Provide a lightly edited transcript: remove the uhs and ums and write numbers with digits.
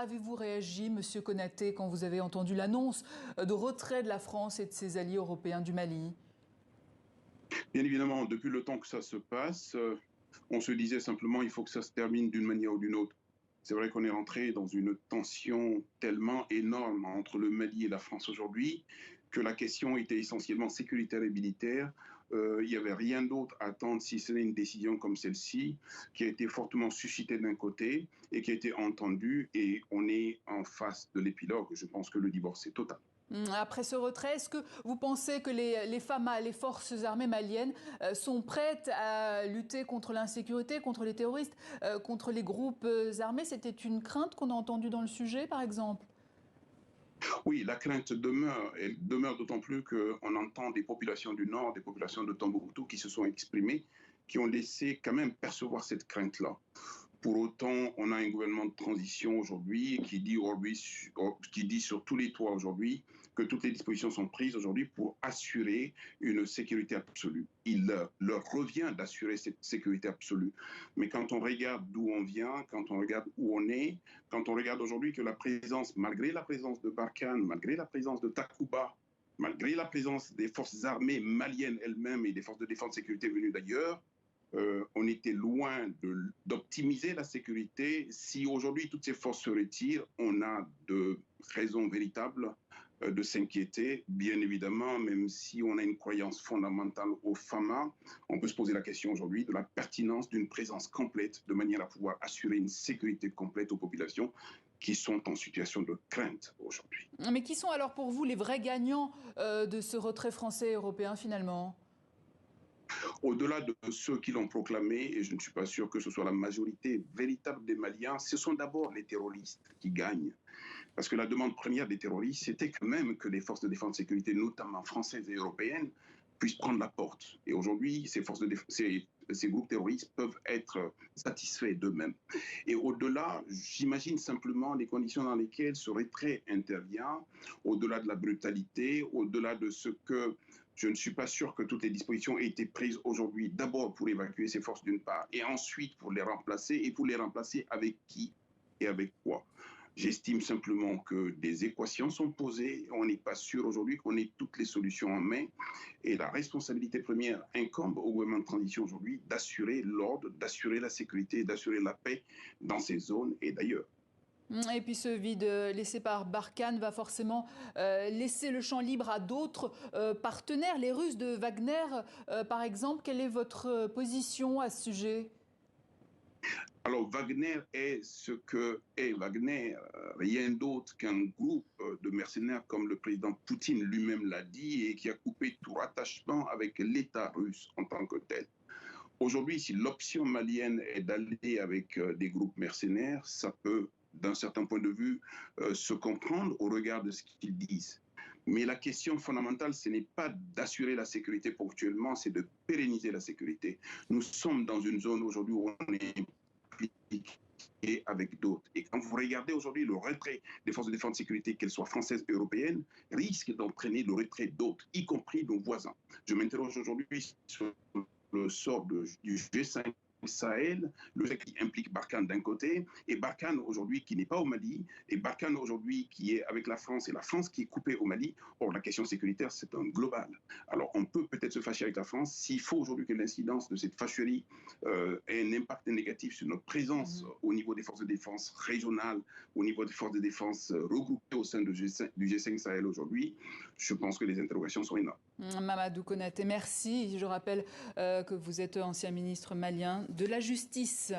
avez-vous réagi, Monsieur Konaté, quand vous avez entendu l'annonce de retrait de la France et de ses alliés européens du Mali? Bien évidemment, depuis le temps que ça se passe, on se disait simplement il faut que ça se termine d'une manière ou d'une autre. C'est vrai qu'on est rentré dans une tension tellement énorme entre le Mali et la France aujourd'hui que la question était essentiellement sécuritaire et militaire. Il n'y avait rien d'autre à attendre si ce n'est une décision comme celle-ci qui a été fortement suscitée d'un côté et qui a été entendue et on est en face de l'épilogue. Je pense que le divorce est total. Après ce retrait, est-ce que vous pensez que les FAMA, les forces armées maliennes, sont prêtes à lutter contre l'insécurité, contre les terroristes, contre les groupes armés? C'était une crainte qu'on a entendue dans le sujet, par exemple? Oui, la crainte demeure. Elle demeure d'autant plus qu'on entend des populations du Nord, des populations de Tombouctou qui se sont exprimées, qui ont laissé quand même percevoir cette crainte-là. Pour autant, on a un gouvernement de transition aujourd'hui qui dit sur tous les toits aujourd'hui que toutes les dispositions sont prises aujourd'hui pour assurer une sécurité absolue. Il leur revient d'assurer cette sécurité absolue. Mais quand on regarde d'où on vient, quand on regarde où on est, quand on regarde aujourd'hui que la présence, malgré la présence de Barkhane, malgré la présence de Takuba, malgré la présence des forces armées maliennes elles-mêmes et des forces de défense et de sécurité venues d'ailleurs, on était loin d'optimiser la sécurité. Si aujourd'hui toutes ces forces se retirent, on a de raisons véritables de s'inquiéter. Bien évidemment, même si on a une croyance fondamentale au FAMA, on peut se poser la question aujourd'hui de la pertinence d'une présence complète de manière à pouvoir assurer une sécurité complète aux populations qui sont en situation de crainte aujourd'hui. Mais qui sont alors pour vous les vrais gagnants de ce retrait français et européen finalement? Au-delà de ceux qui l'ont proclamé, et je ne suis pas sûr que ce soit la majorité véritable des Maliens, ce sont d'abord les terroristes qui gagnent. Parce que la demande première des terroristes, c'était quand même que les forces de défense et de sécurité, notamment françaises et européennes, puissent prendre la porte. Et aujourd'hui, ces groupes terroristes peuvent être satisfaits d'eux-mêmes. Et au-delà, j'imagine simplement les conditions dans lesquelles ce retrait intervient, au-delà de la brutalité, au-delà de ce que je ne suis pas sûr que toutes les dispositions aient été prises aujourd'hui, d'abord pour évacuer ces forces d'une part, et ensuite pour les remplacer, et pour les remplacer avec qui et avec quoi. J'estime simplement que des équations sont posées. On n'est pas sûr aujourd'hui qu'on ait toutes les solutions en main. Et la responsabilité première incombe au gouvernement de transition aujourd'hui d'assurer l'ordre, d'assurer la sécurité, d'assurer la paix dans ces zones et d'ailleurs. Et puis ce vide laissé par Barkhane va forcément laisser le champ libre à d'autres partenaires, les Russes de Wagner, par exemple. Quelle est votre position à ce sujet? Alors Wagner est ce que est Wagner, rien d'autre qu'un groupe de mercenaires comme le président Poutine lui-même l'a dit et qui a coupé tout rattachement avec l'État russe en tant que tel. Aujourd'hui, si l'option malienne est d'aller avec des groupes mercenaires, ça peut, d'un certain point de vue, se comprendre au regard de ce qu'ils disent. Mais la question fondamentale, ce n'est pas d'assurer la sécurité ponctuellement, c'est de pérenniser la sécurité. Nous sommes dans une zone aujourd'hui où on est impliqué avec d'autres. Et quand vous regardez aujourd'hui le retrait des forces de défense et de sécurité, qu'elles soient françaises ou européennes, risque d'entraîner le retrait d'autres, y compris nos voisins. Je m'interroge aujourd'hui sur le sort du G5 Sahel, le fait qui implique Barkhane d'un côté, et Barkhane aujourd'hui qui n'est pas au Mali, et Barkhane aujourd'hui qui est avec la France, et la France qui est coupée au Mali. Or, la question sécuritaire, c'est un global. Alors, on peut peut-être se fâcher avec la France s'il faut aujourd'hui que l'incidence de cette fâcherie ait un impact négatif sur notre présence au niveau des forces de défense régionales, au niveau des forces de défense regroupées au sein du G5 Sahel aujourd'hui. Je pense que les interrogations sont énormes. Mamadou Konaté, merci. Je rappelle que vous êtes ancien ministre malien de la Justice.